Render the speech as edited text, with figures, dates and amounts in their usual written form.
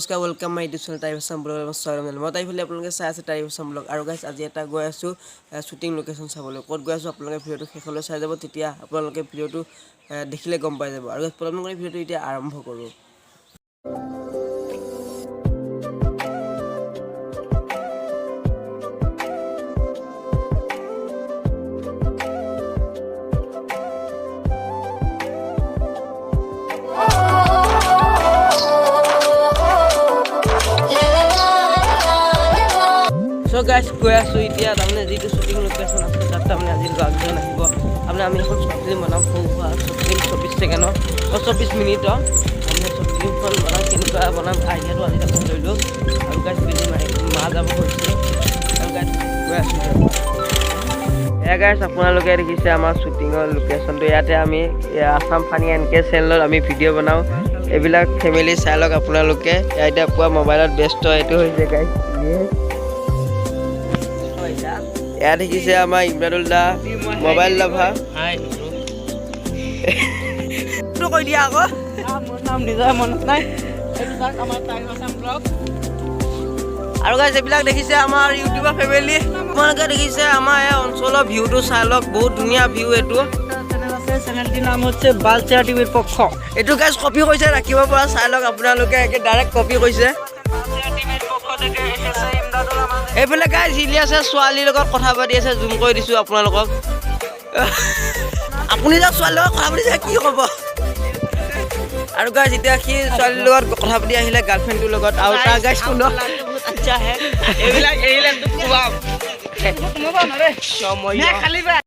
নমস্কাৰ welcome my YouTube channel type Assam ব্লগলৈ স্বাগতম জনালোঁ মই টাইফলে আপোনালোকে চাই আছে টাইপ আছাম ব্লগ আৰু গাইছ আজি এটা গৈ আছোঁ শ্বুটিং লোকেশ্যন চাবলৈ ক'ত গৈ আছোঁ আপোনালোকে ভিডিঅ'টো শেষলৈ চাই যাব তেতিয়া আপোনালোকে ভিডিঅ'টো দেখিলে গম পাই যাব আৰু পলম কৰি ভিডিঅ'টো এতিয়া আৰম্ভ কৰোঁ So guys, goi asu itia tamne jitu shooting location asu tat tamne ajir gagjon ahibo apne ami ekhon short film banam khowa short film 24 second or 24 minute amne short film kon banam kenuka banam idea to ajira kon loilo aru guys bili mai ma jabo hoise aru guys goi asu guys আপোনালোকে দেখিছে আমাৰ শ্বুটিংৰ লোকেশ্যনটো ইয়াতে আমি Assam funny এনকে চেনেলত আমি video' বনাও এইবিলাক ফেমিলি চাই লওক আপোনালোকে এতিয়া পুৱা মোবাইলত ব্যস্ত এইটো হৈছে গাইছ ইয়াত দেখিছে আমাৰ ইমৰানুল দা মোবাইল লাভাৰ হাই ব্ৰো কৈ দিয়া আকৌ মোৰ নাম নিজৰ মনত নাই এইটো তাক আমাৰ টাইম আছাম ব্লগ আৰু গাইছ এইবিলাক দেখিছে আমাৰ ইউটিউবৰ ফেমিলি আপোনালোকে দেখিছে আমাৰ এই অঞ্চলৰ ভিউটো চাই লওক বহুত ধুনীয়া ভিউ এইটো চেনেল আছে চেনেলটিৰ নাম হৈছে বালচেৰা টিভিৰ পক্ষ এইটো গাইছ কপি কৰিছে ৰাখিব পৰা চাই লওক আপোনালোকে একে ডাইৰেক্ট কপি কৰিছে এইফালে গাইছ হিলি আছে ছোৱালীৰ লগত কথা পাতি আছে জুম কৰি দিছোঁ আপোনালোকক আপুনি যে ছোৱালীৰ লগত কথা পাতিছে কি ক'ব আৰু গাইছ এতিয়া সি ছোৱালীৰ লগত কথা পাতি আহিলে গাৰ্লফ্ৰেণ্ডটোৰ লগত আৰু তাৰ গাইছ কোনো আচ্ছা হে এইবিলাক খুৱাম